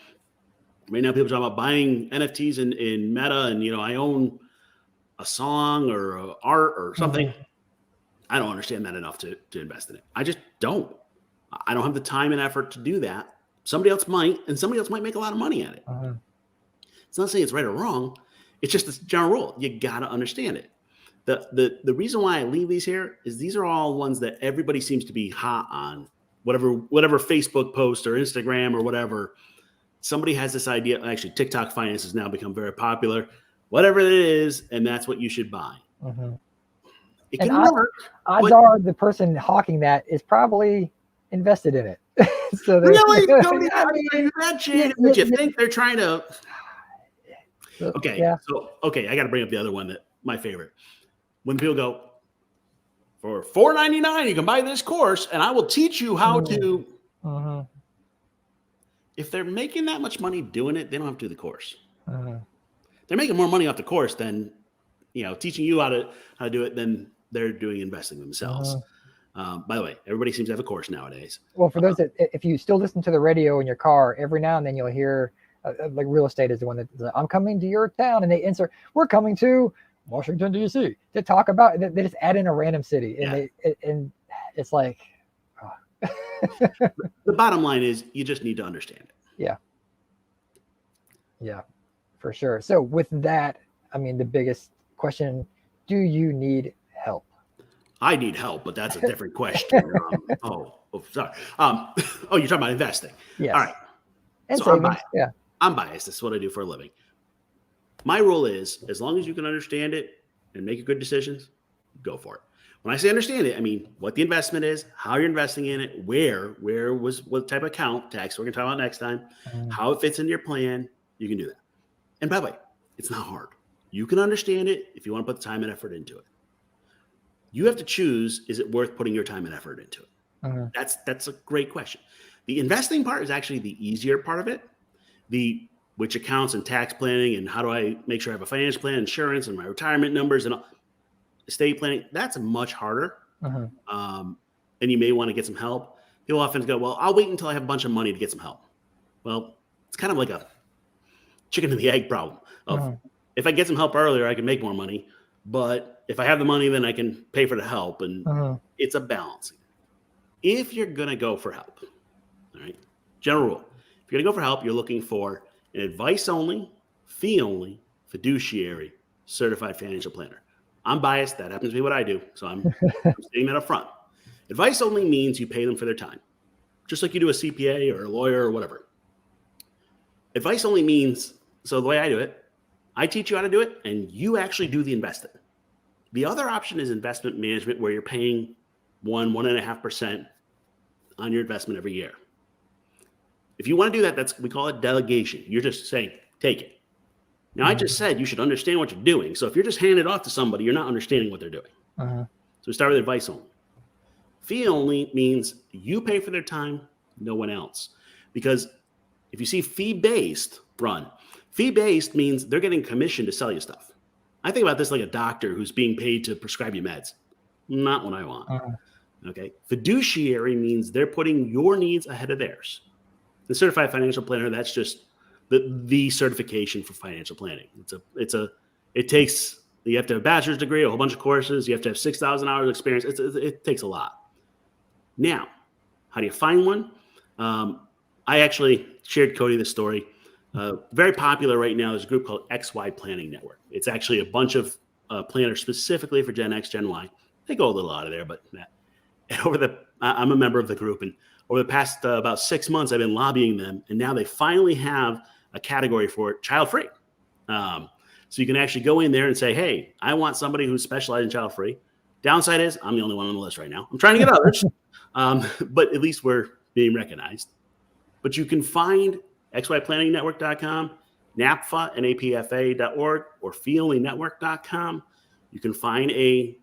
Right now, people talk about buying NFTs in Meta, and I own a song or art or something. I don't understand that enough to invest in it. I just don't. I don't have the time and effort to do that. Somebody else might, and somebody else might make a lot of money at it. It's not saying it's right or wrong. It's just the general rule. You got to understand it. The reason why I leave these here is these are all ones that everybody seems to be hot on. Whatever Facebook post or Instagram or whatever, somebody has this idea. Actually, TikTok finance has now become very popular. whatever it is, and that's what you should buy. Mm-hmm. It can work. Odds are the person hawking that is probably invested in it. So really, Cody, are you that shady that you think they're trying to? Okay, I got to bring up the other one, that my favorite. When people go, for $4.99, you can buy this course, and I will teach you how to. Mm-hmm. If they're making that much money doing it, they don't have to do the course. Mm-hmm. They're making more money off the course than, teaching you how to do it than they're doing investing themselves. By the way, everybody seems to have a course nowadays. Well, for those that, if you still listen to the radio in your car, every now and then you'll hear, like real estate is the one that, I'm coming to your town, and they insert, we're coming to Washington, D.C. to talk about, they just add in a random city, and and it's like, the bottom line is you just need to understand it. Yeah, for sure. So with that, I mean, the biggest question, do you need help? I need help, but that's a different question. Sorry. You're talking about investing. Yes. All right. And so savings. I'm biased. This is what I do for a living. My rule is, as long as you can understand it and make good decisions, go for it. When I say understand it, I mean what the investment is, how you're investing in it, what type of account, tax we're going to talk about next time, how it fits into your plan. You can do that. And by the way, it's not hard. You can understand it if you want to put the time and effort into it. You have to choose, is it worth putting your time and effort into it? That's a great question. The investing part is actually the easier part of it. Which accounts and tax planning and how do I make sure I have a financial plan, insurance, and my retirement numbers and estate planning, that's much harder. And you may want to get some help. People often go, well, I'll wait until I have a bunch of money to get some help. Well, it's kind of like a chicken and the egg problem of if I get some help earlier, I can make more money. But if I have the money, then I can pay for the help. And it's a balance. If you're going to go for help, all right, general rule, if you're going to go for help, you're looking for an advice-only, fee-only, fiduciary, certified financial planner. I'm biased. That happens to be what I do. So I'm stating that up front. Advice-only means you pay them for their time, just like you do a CPA or a lawyer or whatever. Advice-only means, so the way I do it, I teach you how to do it, and you actually do the investing. The other option is investment management, where you're paying 1.5% on your investment every year. If you want to do that, we call it delegation. You're just saying, take it. Now, I just said you should understand what you're doing. So if you're just handing it off to somebody, you're not understanding what they're doing. So we start with advice only. Fee only means you pay for their time, no one else. Because if you see fee-based means they're getting commission to sell you stuff. I think about this like a doctor who's being paid to prescribe you meds. Not what I want. Okay. Fiduciary means they're putting your needs ahead of theirs. The certified financial planner, that's just the certification for financial planning. It takes, you have to have a bachelor's degree, a whole bunch of courses. You have to have 6,000 hours of experience. It takes a lot. Now, how do you find one? I actually shared Cody this story. Very popular right now is a group called XY Planning Network. It's actually a bunch of planners specifically for Gen X, Gen Y. They go a little out of there, but I'm a member of the group, and over the past about 6 months, I've been lobbying them, and now they finally have a category for it, child-free. So you can actually go in there and say, hey, I want somebody who's specialized in child-free. Downside is I'm the only one on the list right now. I'm trying to get others, but at least we're being recognized. But you can find xyplanningnetwork.com, NAPFA, NAPFA.org, or feeonlynetwork.com. You can find a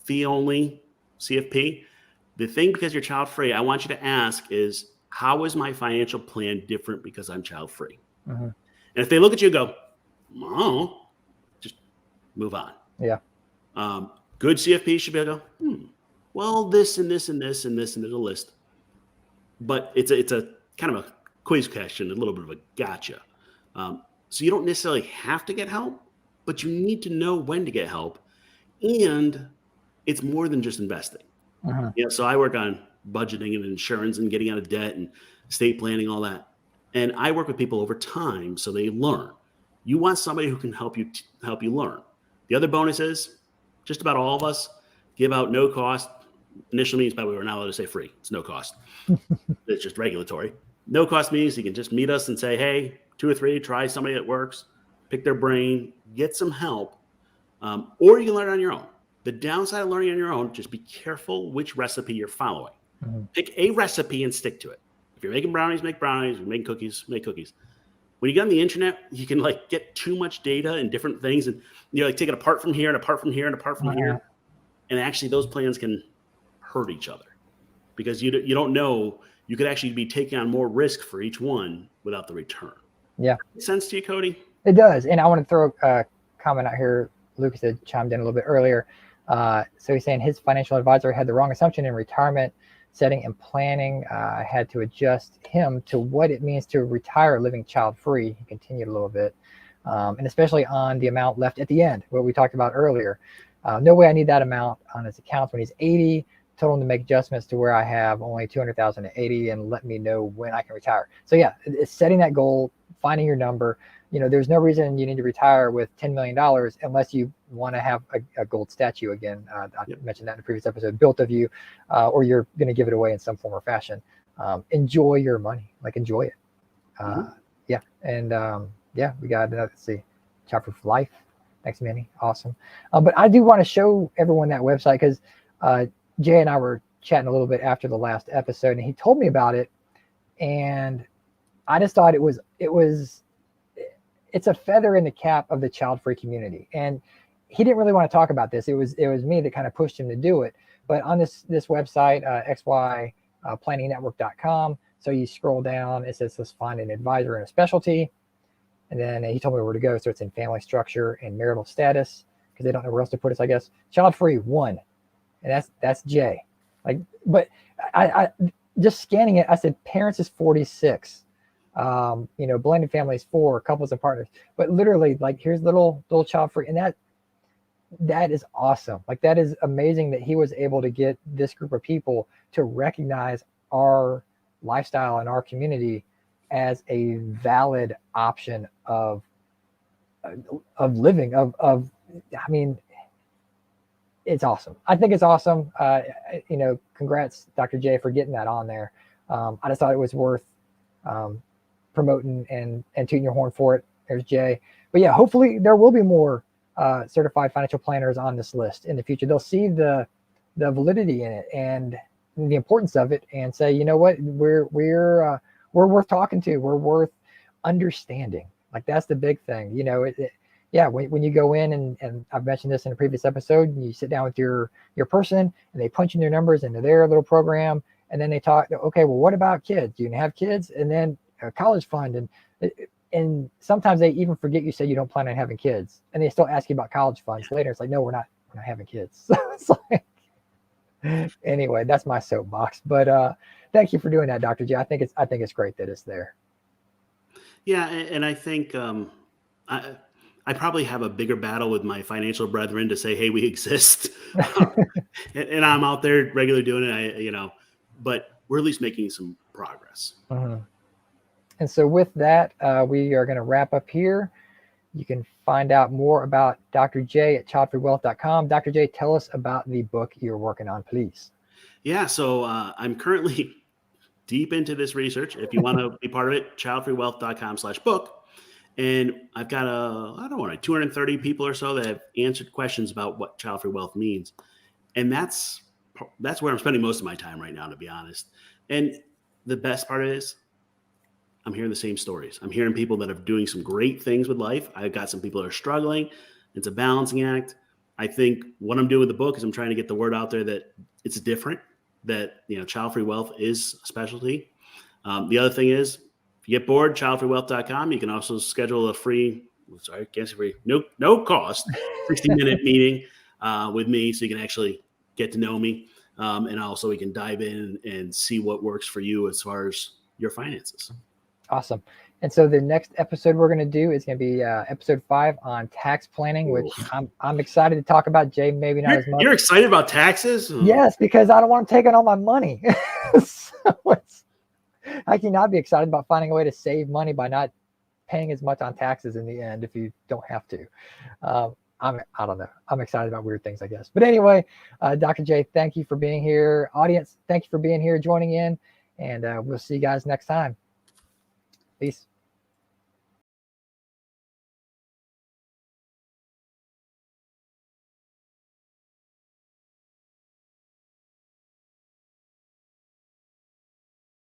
fee-only CFP. The thing, because you're child-free, I want you to ask is, how is my financial plan different because I'm child-free? And if they look at you and go, oh, just move on. Yeah. Good CFP should be able to go, well, this and this and this and this, and there's a list. But it's a kind of a quiz question, a little bit of a gotcha. So you don't necessarily have to get help, but you need to know when to get help. And it's more than just investing. So I work on budgeting and insurance and getting out of debt and estate planning, all that. And I work with people over time so they learn. You want somebody who can help you learn. The other bonus is just about all of us give out no cost. Initial means, by the way, we're not allowed to say free. It's no cost. It's just regulatory. No cost means you can just meet us and say, hey, 2 or 3, try somebody that works. pick their brain, get some help, or you can learn on your own. The downside of learning on your own, just be careful which recipe you're following. Pick a recipe and stick to it. If you're making brownies, make brownies. If you're making cookies, make cookies. When you get on the internet, you can like get too much data and different things, and you like take it apart from here and apart from here and apart from here, and actually those plans can hurt each other because you don't know. You could actually be taking on more risk for each one without the return. Yeah, makes sense to you, Cody? It does, and I want to throw a comment out here. Lucas had chimed in a little bit earlier. So he's saying his financial advisor had the wrong assumption in retirement setting and planning. Had to adjust him to what it means to retire living child-free. He continued a little bit, and especially on the amount left at the end, what we talked about earlier. No way I need that amount on his accounts when he's 80. Told him to make adjustments to where I have only 200,000 at 80 and let me know when I can retire. So yeah, it's setting that goal, finding your number. There's no reason you need to retire with $10 million unless you want to have a gold statue again. I mentioned that in a previous episode, built of you, or you're going to give it away in some form or fashion. Enjoy your money, enjoy it. Yeah. And we got, let's see, Childfree Life. Thanks, Minnie. Awesome. But I do want to show everyone that website because Jay and I were chatting a little bit after the last episode, and he told me about it. And I just thought it's a feather in the cap of the child-free community. And he didn't really want to talk about this. It was me that kind of pushed him to do it. But on this website, xyplanningnetwork.com, so you scroll down, it says let's find an advisor in a specialty. And then he told me where to go. So it's in family structure and marital status, because they don't know where else to put us, I guess. Child-free 1. And that's Jay. But I just scanning it, I said parents is 46. Blended families 4, couples and partners, but literally here's little child-free, and that is awesome. That is amazing that he was able to get this group of people to recognize our lifestyle and our community as a valid option of living. It's awesome. I think it's awesome. Congrats, Dr. J, for getting that on there. I just thought it was worth promoting and tooting your horn for it. There's Jay. But yeah, hopefully there will be more certified financial planners on this list in the future. They'll see the validity in it and the importance of it, and say, you know what, we're worth talking to. We're worth understanding. That's the big thing. When you go in and I've mentioned this in a previous episode, you sit down with your person and they punch in their numbers into their little program, and then they talk, okay, well, what about kids? Do you have kids? And then a college fund, and sometimes they even forget you said you don't plan on having kids, and they still ask you about college funds later. It's no, we're not having kids. So it's anyway, that's my soapbox. But thank you for doing that, Dr. J. I think it's great that it's there. Yeah, and I think I probably have a bigger battle with my financial brethren to say, hey, we exist. And I'm out there regularly doing it, but we're at least making some progress. And so with that, we are going to wrap up here. You can find out more about Dr. J at childfreewealth.com. Dr. J, tell us about the book you're working on, please. Yeah, so I'm currently deep into this research. If you want to be part of it, childfreewealth.com/book. And I've got 230 people or so that have answered questions about what child-free wealth means. And that's where I'm spending most of my time right now, to be honest. And the best part is I'm hearing the same stories. I'm hearing people that are doing some great things with life. I've got some people that are struggling. It's a balancing act. I think what I'm doing with the book is I'm trying to get the word out there that it's different, that, child-free wealth is a specialty. The other thing is, if you get bored, childfreewealth.com, you can also schedule a no cost, 60-minute meeting with me, so you can actually get to know me. And also we can dive in and see what works for you as far as your finances. Awesome. And so the next episode we're going to do is going to be episode 5 on tax planning, which I'm excited to talk about. Jay, maybe not as much. You're excited about taxes? Yes, because I don't want to take in all my money. So I cannot be excited about finding a way to save money by not paying as much on taxes in the end if you don't have to. I don't know. I'm excited about weird things, I guess. But anyway, Dr. J, thank you for being here. Audience, thank you for being here, joining in. And we'll see you guys next time. Peace.